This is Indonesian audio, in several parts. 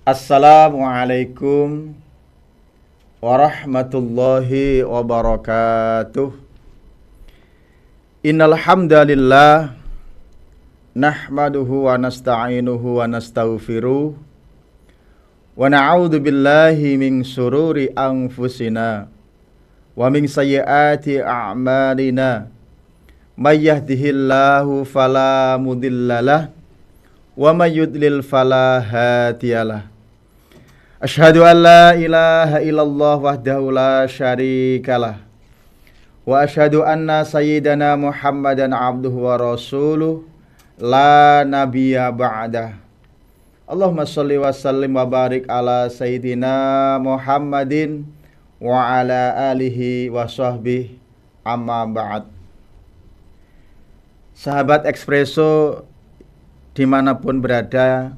Assalamualaikum warahmatullahi wabarakatuh. Innal hamdalillah nahmaduhu wa nasta'inuhu wa nastaghfiruh wa na'udzu billahi min syururi anfusina wa min sayyiati a'malina. May yahdihillahu fala mudhillalah wa may yudlil fala hadiyalah. Asyhadu an la ilaha illallah wahdahu la syarikalah wa asyhadu anna sayyidana Muhammadan abduhu wa rasuluh la nabiyya ba'dah. Allahumma sholli wa sallim wa barik ala sayyidina Muhammadin wa ala alihi wa sahbihi amma ba'd. Sahabat Expresso dimanapun berada,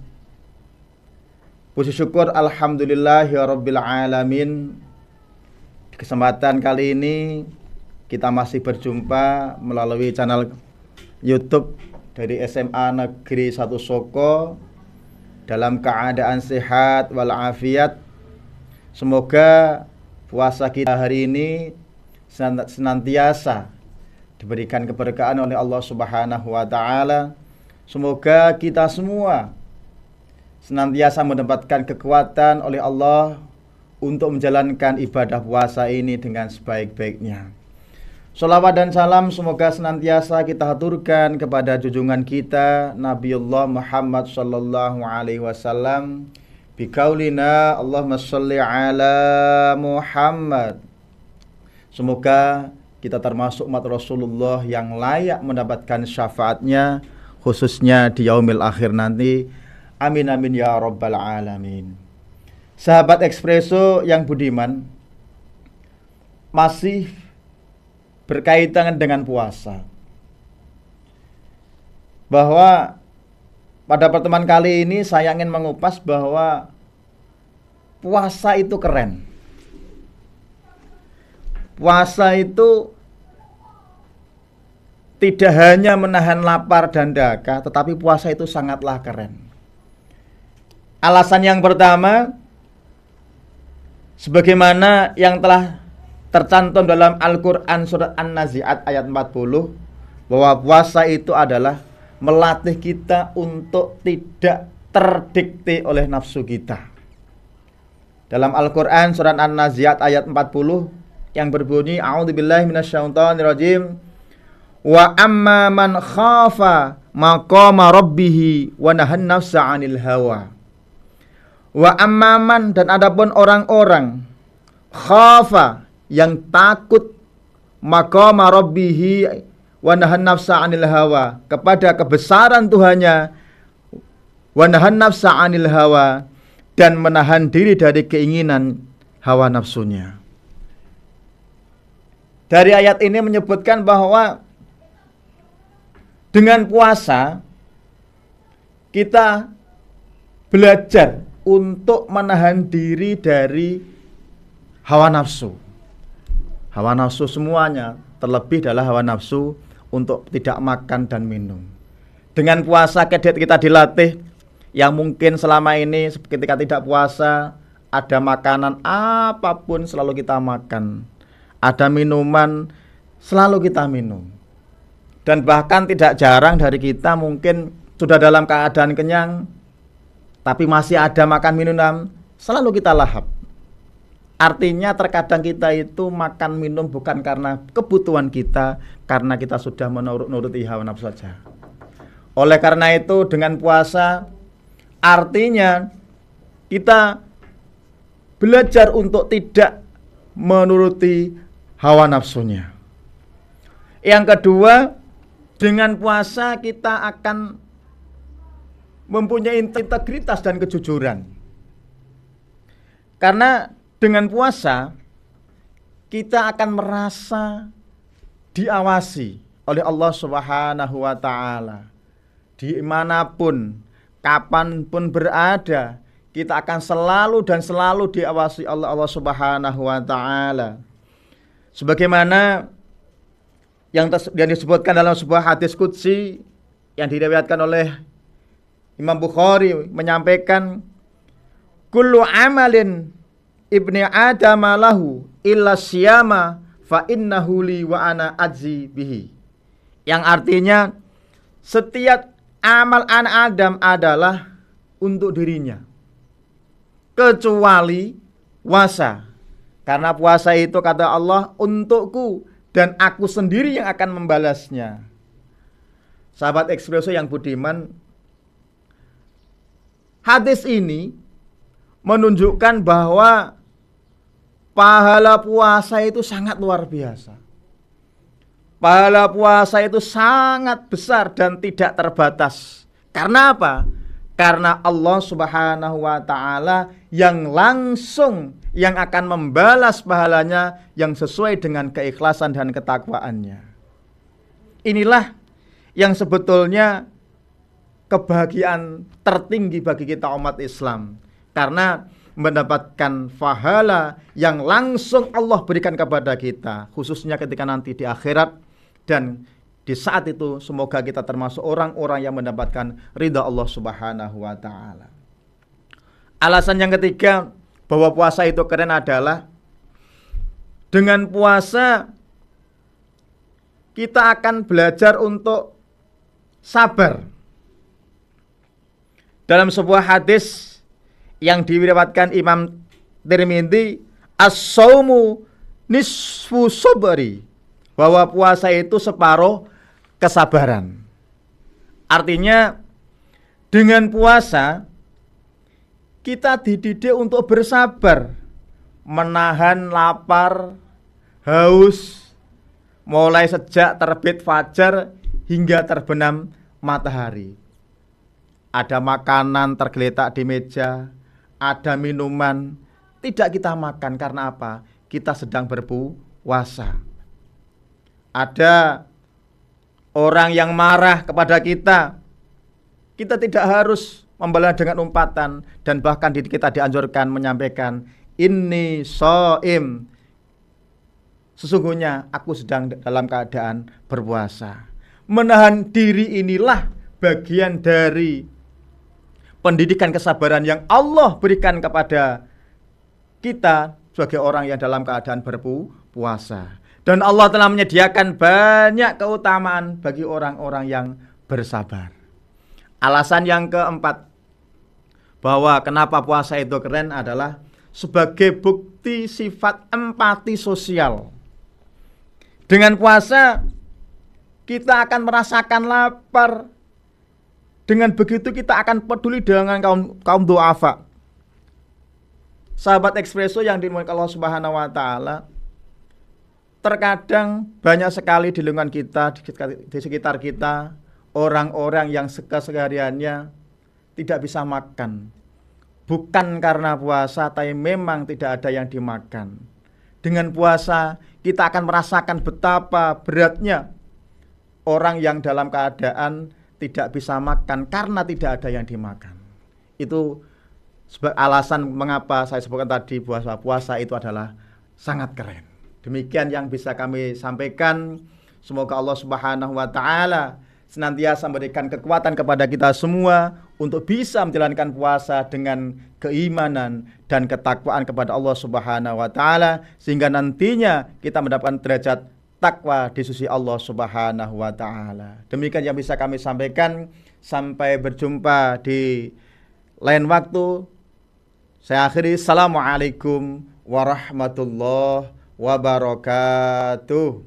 puji syukur alhamdulillahirabbil alamin. Di kesempatan kali ini kita masih berjumpa melalui channel YouTube dari SMA Negeri 1 Soko dalam keadaan sehat walafiat. Semoga puasa kita hari ini senantiasa diberikan keberkahan oleh Allah Subhanahu wa taala. Semoga kita semua senantiasa mendapatkan kekuatan oleh Allah untuk menjalankan ibadah puasa ini dengan sebaik-baiknya. Sholawat dan salam semoga senantiasa kita haturkan kepada junjungan kita Nabiullah Muhammad sallallahu alaihi wasallam biqaulina Allahumma sholli ala Muhammad. Semoga kita termasuk umat Rasulullah yang layak mendapatkan syafaatnya, khususnya di yaumil akhir nanti. Amin amin ya rabbal alamin. Sahabat Expresso yang budiman, masih berkaitan dengan puasa. Bahwa pada pertemuan kali ini saya ingin mengupas bahwa puasa itu keren. Puasa itu tidak hanya menahan lapar dan dahaga, tetapi puasa itu sangatlah keren. Alasan yang pertama, sebagaimana yang telah tercantum dalam Al-Quran surat An-Nazi'at ayat 40, bahwa puasa itu adalah melatih kita untuk tidak terdikte oleh nafsu kita. Dalam Al-Quran surat An-Nazi'at ayat 40 yang berbunyi, a'udzubillahi minasyaitonirrajim, wa amma man khafa maqama rabbih wa nahan nafsa 'anil hawa. Wa amma man, dan adapun orang-orang khafa, yang takut, maqama rabbih wa nahan nafsa 'anil hawa, kepada kebesaran Tuhannya, wa nahan nafsa 'anil hawa, dan menahan diri dari keinginan hawa nafsunya. Dari ayat ini menyebutkan bahwa dengan puasa kita belajar untuk menahan diri dari hawa nafsu. Hawa nafsu semuanya, terlebih adalah hawa nafsu untuk tidak makan dan minum. Dengan puasa kita dilatih, yang mungkin selama ini ketika tidak puasa, ada makanan apapun selalu kita makan, ada minuman selalu kita minum. Dan bahkan tidak jarang dari kita mungkin sudah dalam keadaan kenyang, tapi masih ada makan minum selalu kita lahap. Artinya terkadang kita itu makan minum bukan karena kebutuhan kita, karena kita sudah menuruti hawa nafsu saja. Oleh karena itu dengan puasa artinya kita belajar untuk tidak menuruti hawa nafsunya. Yang kedua, dengan puasa kita akan mempunyai integritas dan kejujuran. Karena dengan puasa kita akan merasa diawasi oleh Allah Subhanahu wa taala. Dimanapun, kapanpun berada, kita akan selalu dan selalu diawasi oleh Allah Subhanahu wa taala. Sebagaimana yang disebutkan dalam sebuah hadis qudsi yang diriwayatkan oleh Imam Bukhari, menyampaikan, kullu amalin ibni adam lahu illa siyama fa innahu li wa ana ajzi bihi. Yang artinya setiap amal anak Adam adalah untuk dirinya kecuali puasa. Karena puasa itu kata Allah untukku dan aku sendiri yang akan membalasnya. Sahabat Ekspreso yang budiman, hadis ini menunjukkan bahwa pahala puasa itu sangat luar biasa. Pahala puasa itu sangat besar dan tidak terbatas. Karena apa? Karena Allah Subhanahu wa ta'ala yang langsung yang akan membalas pahalanya yang sesuai dengan keikhlasan dan ketakwaannya. Inilah yang sebetulnya kebahagiaan tertinggi bagi kita umat Islam. Karena mendapatkan pahala yang langsung Allah berikan kepada kita, khususnya ketika nanti di akhirat, dan di saat itu semoga kita termasuk orang-orang yang mendapatkan ridha Allah Subhanahu wa ta'ala. Alasan yang ketiga bahwa puasa itu keren adalah dengan puasa kita akan belajar untuk sabar. Dalam sebuah hadis yang diriwayatkan Imam Tirmidzi, as-saumu nisfu sabri, bahwa puasa itu separuh kesabaran. Artinya dengan puasa kita dididik untuk bersabar, menahan lapar, haus, mulai sejak terbit fajar hingga terbenam matahari. Ada makanan tergeletak di meja, ada minuman, tidak kita makan karena apa? Kita sedang berpuasa. Ada orang yang marah kepada kita, kita tidak harus membalas dengan umpatan, dan bahkan kita dianjurkan menyampaikan inni shaim, sesungguhnya aku sedang dalam keadaan berpuasa. Menahan diri inilah bagian dari pendidikan kesabaran yang Allah berikan kepada kita sebagai orang yang dalam keadaan berpuasa. Dan Allah telah menyediakan banyak keutamaan bagi orang-orang yang bersabar. Alasan yang keempat bahwa kenapa puasa itu keren adalah sebagai bukti sifat empati sosial. Dengan puasa kita akan merasakan lapar. Dengan begitu kita akan peduli dengan kaum du'afa. Sahabat Ekspreso yang dimuliakan Allah Subhanahu wa ta'ala, terkadang banyak sekali di lingkungan kita, di sekitar kita, orang-orang yang kesehariannya tidak bisa makan. Bukan karena puasa, tapi memang tidak ada yang dimakan. Dengan puasa kita akan merasakan betapa beratnya orang yang dalam keadaan tidak bisa makan karena tidak ada yang dimakan. Itu alasan mengapa saya sebutkan tadi puasa itu adalah sangat keren. Demikian yang bisa kami sampaikan. Semoga Allah Subhanahu wa ta'ala senantiasa memberikan kekuatan kepada kita semua untuk bisa menjalankan puasa dengan keimanan dan ketakwaan kepada Allah Subhanahu wa ta'ala, sehingga nantinya kita mendapatkan derajat takwa di sisi Allah Subhanahu wa ta'ala. Demikian yang bisa kami sampaikan. Sampai berjumpa di lain waktu. Saya akhiri. Assalamualaikum warahmatullahi wabarakatuh.